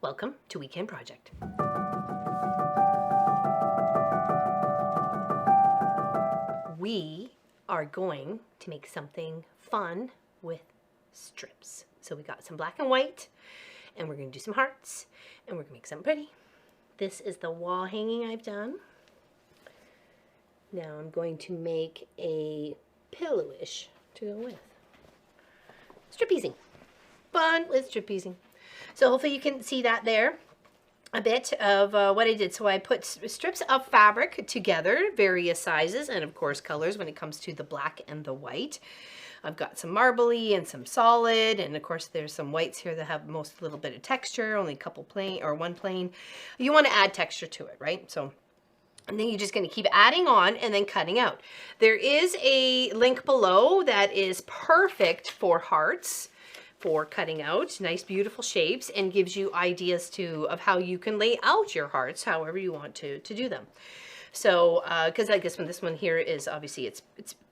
Welcome to Weekend Project. We are going to make something fun with strips. So we got some black and white, and we're going to do some hearts, and we're going to make something pretty. This is the wall hanging I've done. Now I'm going to make a pillowish to go with. Strip piecing. Fun with strip piecing. So hopefully you can see that there. A bit of what I did. So I put strips of fabric together, various sizes and of course colors when it comes to the black and the white. I've got some marbly and some solid, and of course there's some whites here that have most little bit of texture, only a couple plain or one plain. You want to add texture to it, right? So and then you're just going to keep adding on and then cutting out. There is a link below that is perfect for hearts, for cutting out nice beautiful shapes, and gives you ideas of how you can lay out your hearts however you want to do them. So because I guess this one here is obviously it's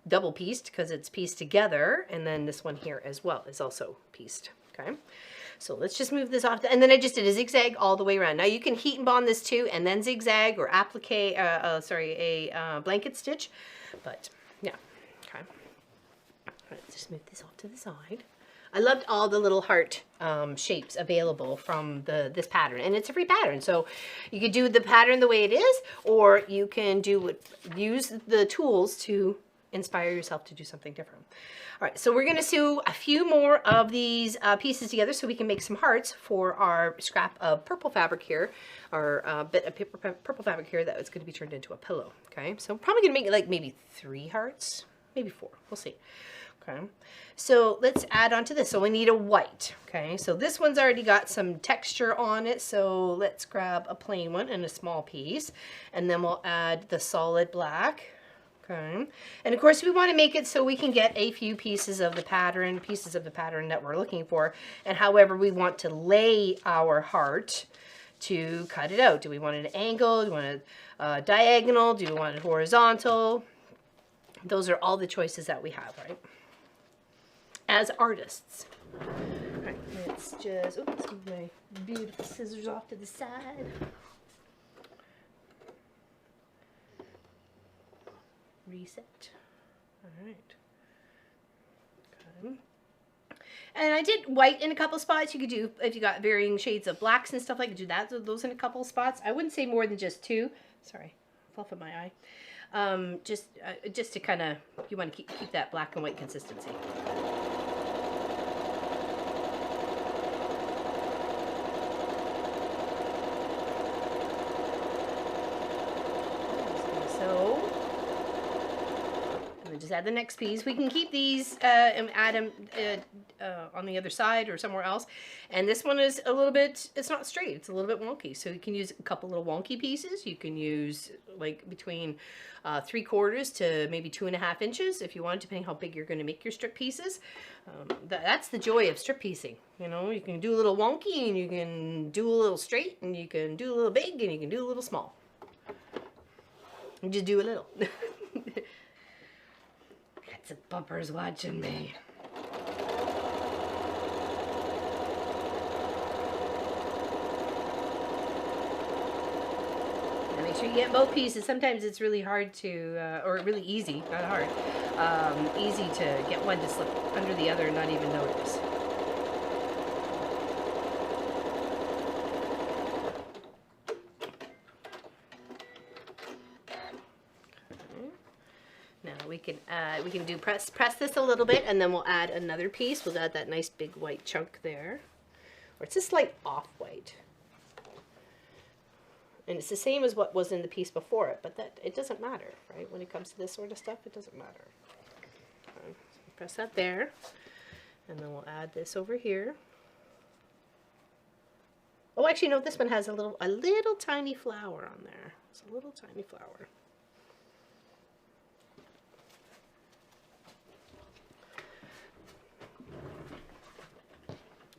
double pieced because it's pieced together, and then this one here as well is also pieced. Okay, so let's just move this off, and then I just did a zigzag all the way around. Now you can heat and bond this too, and then zigzag or applique a blanket stitch, but yeah. Okay, let's just move this off to the side. I loved all the little heart shapes available from this pattern, and it's a free pattern, so you could do the pattern the way it is, or you can use the tools to inspire yourself to do something different. All right, so we're going to sew a few more of these pieces together so we can make some hearts for our scrap of purple fabric here, or bit of purple fabric here that is going to be turned into a pillow. Okay, so I'm probably going to make it like maybe 3 hearts, maybe 4. We'll see. Okay, so let's add on to this. So we need a white. Okay, so this one's already got some texture on it, so let's grab a plain one and a small piece, and then we'll add the solid black. Okay, and of course we want to make it so we can get a few pieces of the pattern that we're looking for, and however we want to lay our heart to cut it out. Do we want it at an angle? Do we want it diagonal? Do we want it horizontal? Those are all the choices that we have, right? As artists. All right, let's just, oops, move my beautiful scissors off to the side. Reset. All right. Okay. And I did white in a couple spots. You could do, if you got varying shades of blacks and stuff, like you could do that. So those in a couple spots. I wouldn't say more than just 2. Sorry, fluff in my eye. Just to kind of, you want to keep that black and white consistency. So, and then just add the next piece. We can keep these and add them on the other side or somewhere else. And this one is a little bit, it's not straight, it's a little bit wonky. So you can use a couple little wonky pieces. You can use like between 3/4 to maybe 2.5 inches if you want, depending how big you're going to make your strip pieces. That's the joy of strip piecing. You know, you can do a little wonky, and you can do a little straight, and you can do a little big, and you can do a little small. You just do a little. Got some bumpers watching me. Make sure you get both pieces. Sometimes it's really hard to, or really easy, not hard, easy to get one to slip under the other and not even notice. Okay. Now we can do press this a little bit, and then we'll add another piece. We'll add that nice big white chunk there, or it's a slight off-white. And it's the same as what was in the piece before it, but it doesn't matter, right? When it comes to this sort of stuff, it doesn't matter. Okay, so press that there, and then we'll add this over here. Oh, actually, no, this one has a little tiny flower on there. It's a little tiny flower.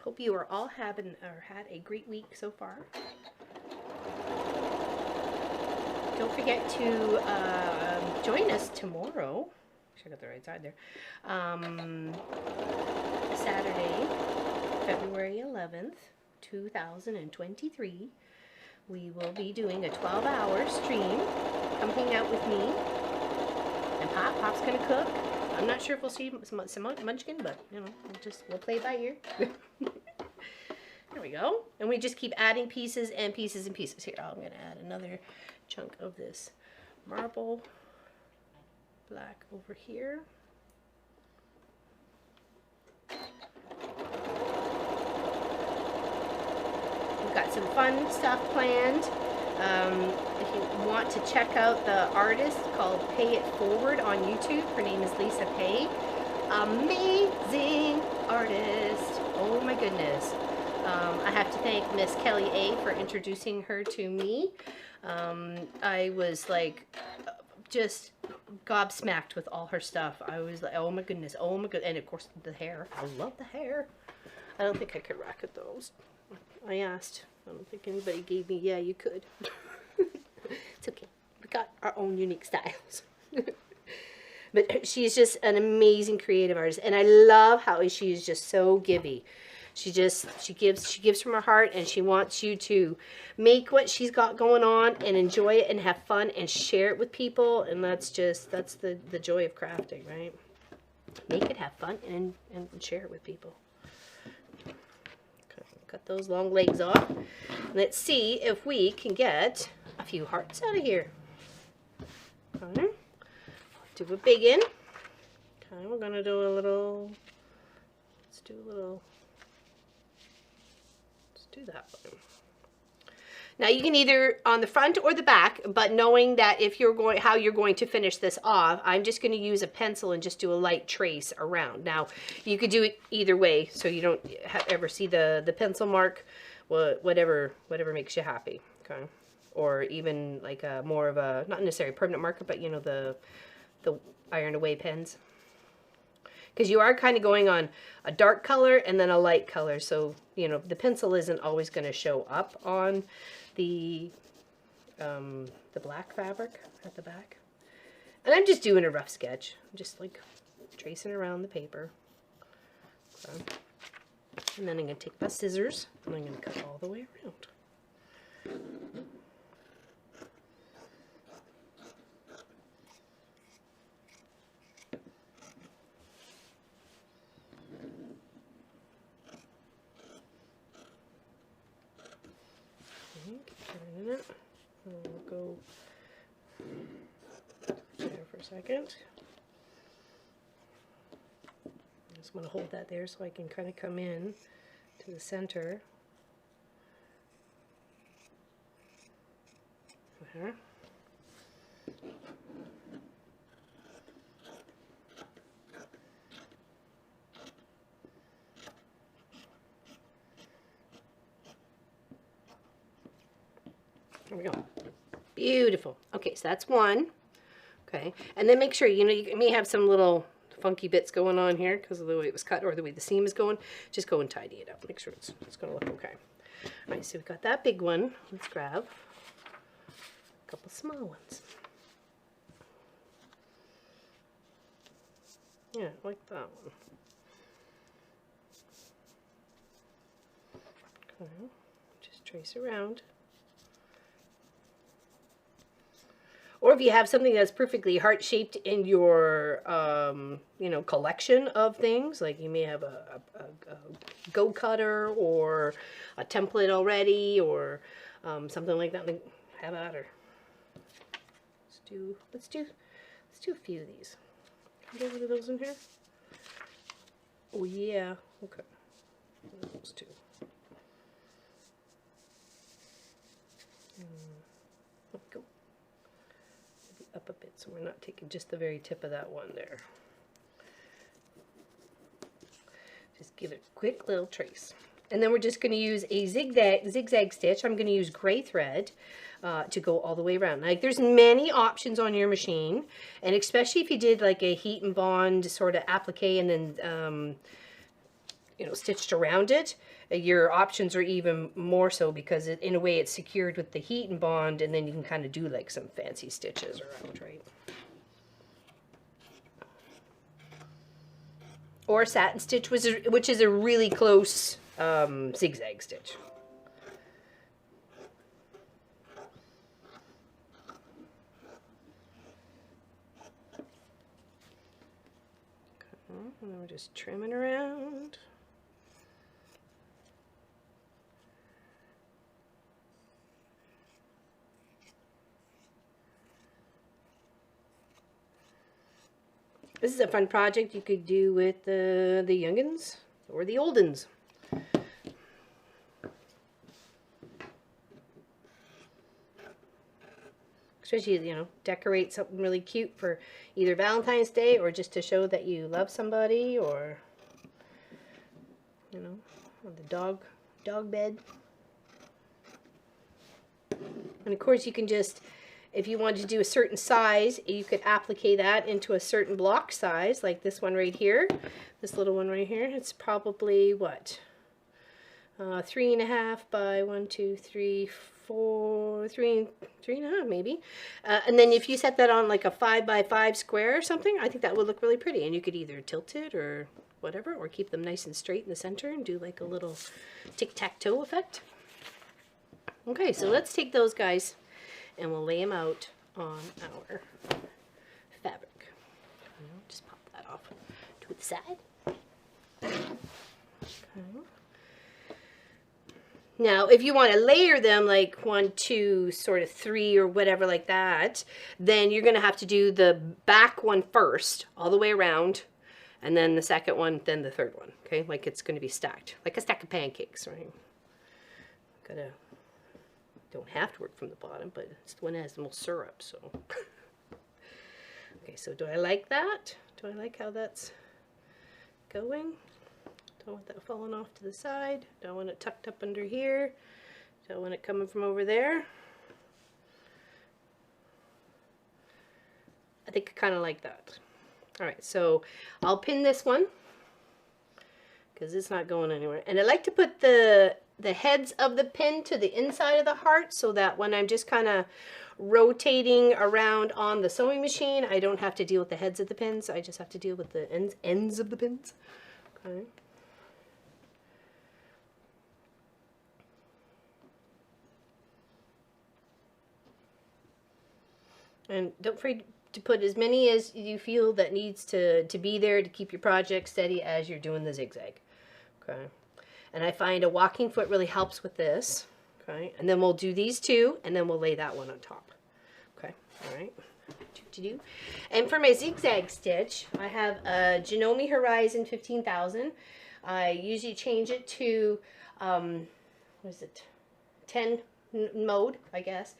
Hope you are all had a great week so far. Don't forget to join us tomorrow. Check out the right side there. Saturday, February 11th. 2023, we will be doing a 12-hour stream. Come hang out with me. And Pop's gonna cook. I'm not sure if we'll see some munchkin, but you know, we'll play it by ear. There we go. And we just keep adding pieces and pieces and pieces. Here, I'm gonna add another chunk of this marble black over here. We've got some fun stuff planned. If you want to check out the artist called Pay It Forward on YouTube, her name is Lisa Pay. Amazing artist. Oh my goodness. I have to thank Miss Kelly A for introducing her to me. I was like just gobsmacked with all her stuff. I was like, oh my goodness, oh my goodness. And of course the hair. I love the hair. I don't think I could racket those. I asked. I don't think anybody gave me, yeah, you could. It's okay. We got our own unique styles. But she's just an amazing creative artist. And I love how she is just so givey. She gives from her heart, and she wants you to make what she's got going on and enjoy it and have fun and share it with people. And that's the joy of crafting, right? Make it, have fun, and share it with people. Cut those long legs off. Let's see if we can get a few hearts out of here. Okay. Do a big one. Okay, we're gonna do a little. Let's do that one. Now you can either on the front or the back, but knowing that if you're going, how you're going to finish this off, I'm just going to use a pencil and just do a light trace around. Now you could do it either way, so you don't ever see the pencil mark, whatever makes you happy, okay? Or even like a more of a, not necessarily permanent marker, but you know, the iron away pens. Because you are kind of going on a dark color and then a light color, so you know the pencil isn't always going to show up on the black fabric at the back. And I'm just doing a rough sketch. I'm just like tracing around the paper. Okay. And then I'm going to take my scissors and I'm going to cut all the way around. Turning it. We'll go there for a second. I just want to hold that there so I can kind of come in to the center. There. There we go. Beautiful. Okay, so that's one. Okay, and then make sure, you know, you may have some little funky bits going on here because of the way it was cut or the way the seam is going. Just go and tidy it up. Make sure it's going to look okay. All right, so we've got that big one. Let's grab a couple small ones. Yeah, I like that one. Okay, just trace around. Or if you have something that's perfectly heart-shaped in your, you know, collection of things, like you may have a go cutter or a template already, or something like that. Like, have at her. Let's do a few of these. Can you get rid of those in here? Oh yeah. Okay. Those two. Let go. Up a bit so we're not taking just the very tip of that one there. Just give it a quick little trace. And then we're just going to use a zigzag stitch. I'm going to use gray thread to go all the way around. Like, there's many options on your machine, and especially if you did like a heat and bond sort of applique and then you know, stitched around it, your options are even more so because in a way it's secured with the heat and bond, and then you can kind of do like some fancy stitches around, right? Or satin stitch, which is a really close zigzag stitch. Okay, and then we're just trimming around. This is a fun project you could do with the youngins or the oldins. Especially, you know, decorate something really cute for either Valentine's Day or just to show that you love somebody, or, you know, on the dog bed. And of course you can just, if you wanted to do a certain size, you could applicate that into a certain block size, like this one right here. This little one right here, it's probably what? 3.5 by 1, 2, 3, 4, 3.5 maybe. And then if you set that on like a 5 by 5 square or something, I think that would look really pretty. And you could either tilt it or whatever, or keep them nice and straight in the center and do like a little tic-tac-toe effect. Okay, so let's take those guys and we'll lay them out on our fabric. Just pop that off to the side. Okay. Now, if you want to layer them like 1, 2, sort of 3 or whatever like that, then you're going to have to do the back one first, all the way around, and then the second one, then the third one. Okay, like it's going to be stacked, like a stack of pancakes, right? Don't have to work from the bottom, but it's the one that has the most syrup, so. Okay, so do I like that? Do I like how that's going? Don't want that falling off to the side. Don't want it tucked up under here. Don't want it coming from over there. I think I kind of like that. All right, so I'll pin this one because it's not going anywhere. And I like to put the heads of the pin to the inside of the heart so that when I'm just kind of rotating around on the sewing machine, I don't have to deal with the heads of the pins. I just have to deal with the ends of the pins. Okay. And don't forget to put as many as you feel that needs to be there to keep your project steady as you're doing the zigzag. Okay. And I find a walking foot really helps with this. Okay. And then we'll do these two, and then we'll lay that one on top. Okay. All right. And for my zigzag stitch, I have a Janome Horizon 15,000. I usually change it to, what is it, 10 mode, I guess.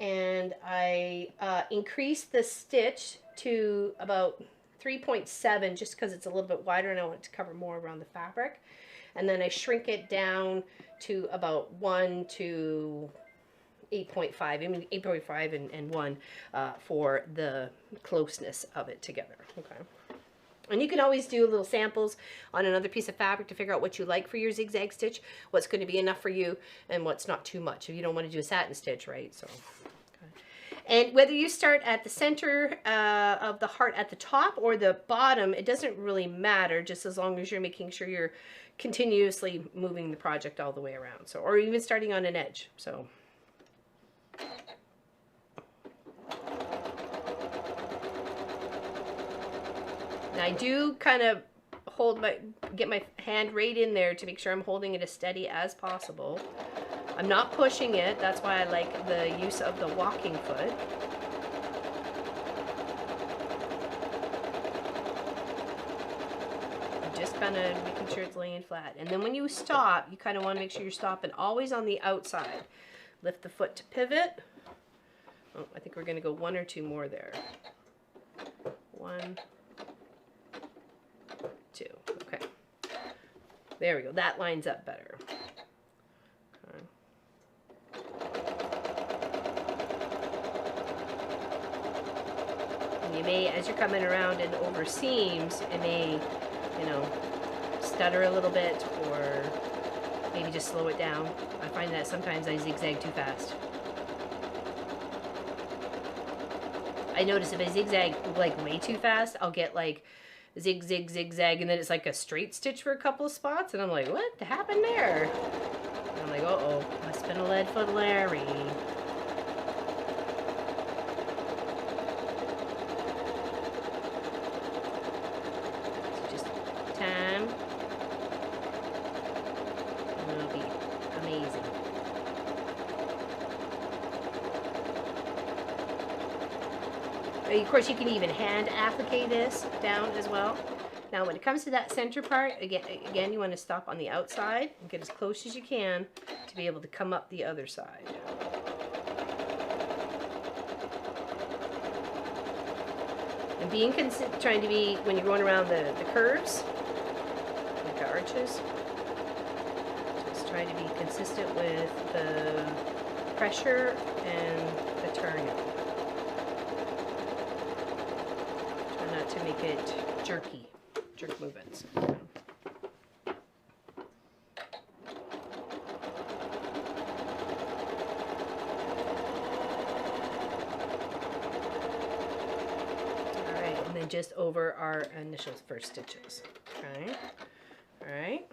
And I increase the stitch to about 3.7 just because it's a little bit wider and I want it to cover more around the fabric. And then I shrink it down to about 1 to 8.5, I mean 8.5 and 1 for the closeness of it together. Okay. And you can always do little samples on another piece of fabric to figure out what you like for your zigzag stitch, what's going to be enough for you, and what's not too much. If you don't want to do a satin stitch, right? So, okay. And whether you start at the center of the heart at the top or the bottom, it doesn't really matter, just as long as you're making sure you're continuously moving the project all the way around. So, or even starting on an edge. So. And I do kind of get my hand right in there to make sure I'm holding it as steady as possible. I'm not pushing it. That's why I like the use of the walking foot. I'm just kind of making sure it's laying flat. And then when you stop, you kind of want to make sure you're stopping always on the outside. Lift the foot to pivot. Oh, I think we're going to go 1 or 2 more there. 1, 2. Okay. There we go. That lines up better. Okay. And you may, as you're coming around and over seams, it may, you know, stutter a little bit or maybe just slow it down. I find that sometimes I zigzag too fast. I notice if I zigzag like way too fast, I'll get like zig, zig, zigzag, and then it's like a straight stitch for a couple of spots, and I'm like, what happened there? And I'm like, uh-oh, must have been a lead foot Larry. So just time. And it'll be amazing. Of course, you can even hand applique this down as well. Now, when it comes to that center part, again, you want to stop on the outside and get as close as you can to be able to come up the other side. And trying to be, when you're going around the curves, like the arches, just try to be consistent with the pressure and the turning. To make it jerk movements. Alright, and then just over our initial first stitches. Okay. Alright.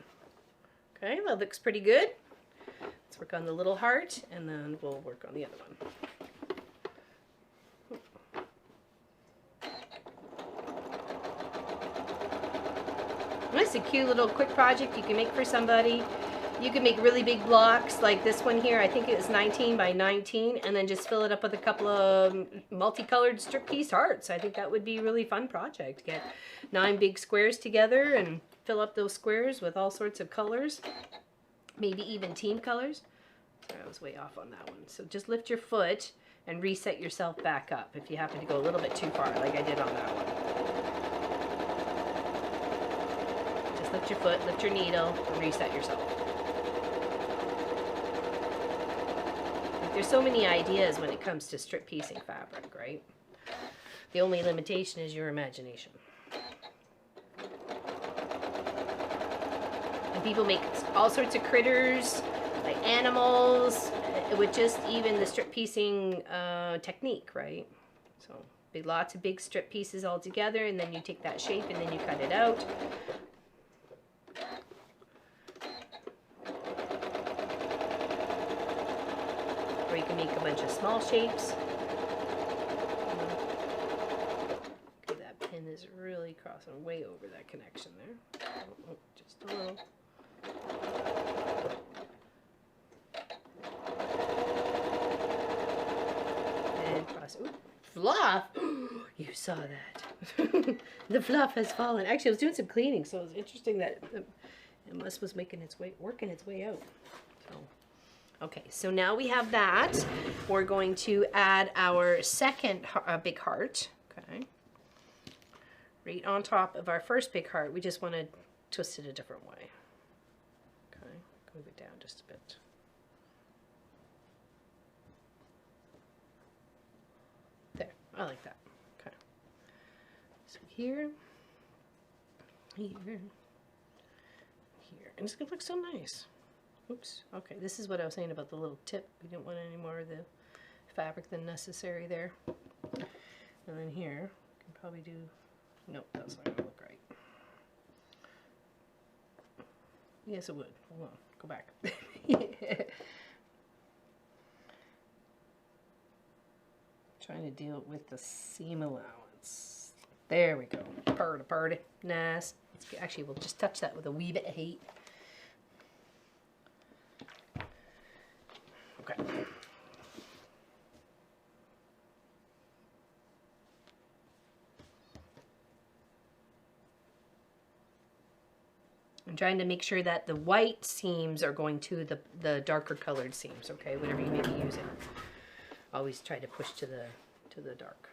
Okay, that looks pretty good. Let's work on the little heart, and then we'll work on the other one. It's a cute little quick project you can make for somebody. You can make really big blocks like this one here. I think it was 19 by 19, and then just fill it up with a couple of multicolored strip piece hearts. I think that would be a really fun project. Get 9 big squares together and fill up those squares with all sorts of colors. Maybe even team colors. Sorry, I was way off on that one. So just lift your foot and reset yourself back up if you happen to go a little bit too far like I did on that one. Lift your foot, lift your needle, and reset yourself. Like, there's so many ideas when it comes to strip piecing fabric, right? The only limitation is your imagination. And people make all sorts of critters, like animals, with just even the strip piecing technique, right? So, lots of big strip pieces all together, and then you take that shape and then you cut it out. Or you can make a bunch of small shapes. Okay, that pin is really crossing way over that connection there. Oh, just a little. And cross. Ooh, fluff! You saw that. The fluff has fallen. Actually, I was doing some cleaning, so it was interesting that it was working its way out. So. Okay, so now we have that. We're going to add our second big heart. Okay, right on top of our first big heart. We just want to twist it a different way. Okay, move it down just a bit. There, I like that. Okay, so here, and it's gonna look so nice. Oops, okay, this is what I was saying about the little tip. We didn't want any more of the fabric than necessary there. And then here, we can probably do, nope, that's not gonna look right. Yes, it would. Hold on, go back. Trying to deal with the seam allowance. There we go. Purdy. Nice. Actually, we'll just touch that with a wee bit of heat. Okay. I'm trying to make sure that the white seams are going to the darker colored seams, okay? Whatever you may be using. Always try to push to the dark.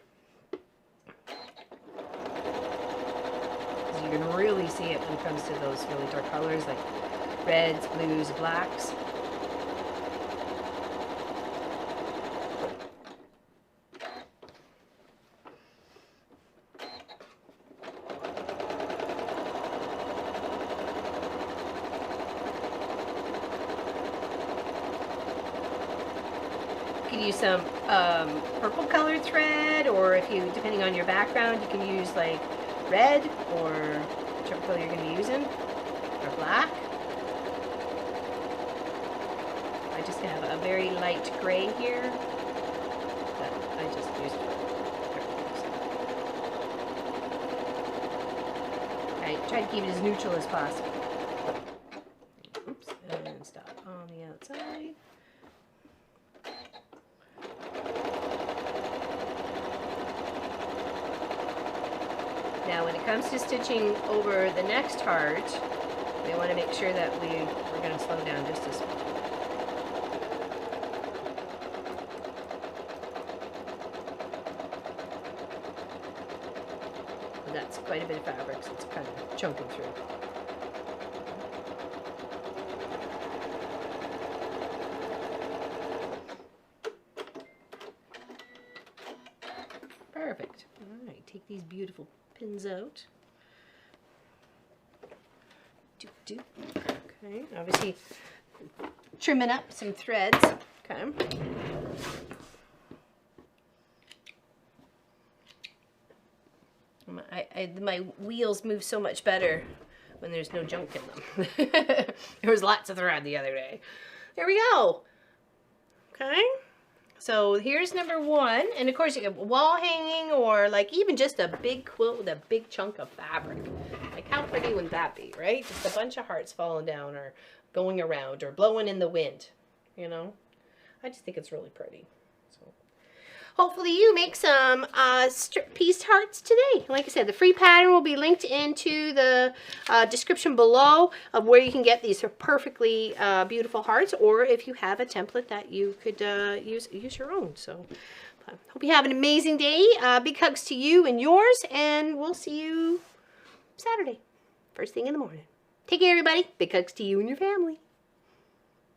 So you can really see it when it comes to those really dark colors like reds, blues, blacks. You can use some purple colored thread, or if you, depending on your background, you can use like red or whichever color you're going to be using, or black. I just have a very light gray here that I just used for everything. I try to keep it as neutral as possible. Oops, and stop on the outside. Now when it comes to stitching over the next heart, we want to make sure that we're going to slow down just a small. That's quite a bit of fabric, so it's kind of chunking through. Perfect. All right, take these beautiful pins out. Okay, obviously trimming up some threads. Okay. My wheels move so much better when there's no junk in them. There was lots of thread the other day. There we go. Okay. So here's number 1, and of course you get wall hanging or like even just a big quilt with a big chunk of fabric. Like how pretty would that be, right? Just a bunch of hearts falling down or going around or blowing in the wind, you know? I just think it's really pretty. So hopefully you make some pieced hearts today. Like I said, the free pattern will be linked into the description below of where you can get these perfectly beautiful hearts, or if you have a template that you could use your own. So hope you have an amazing day. Big hugs to you and yours, and we'll see you Saturday, first thing in the morning. Take care, everybody. Big hugs to you and your family.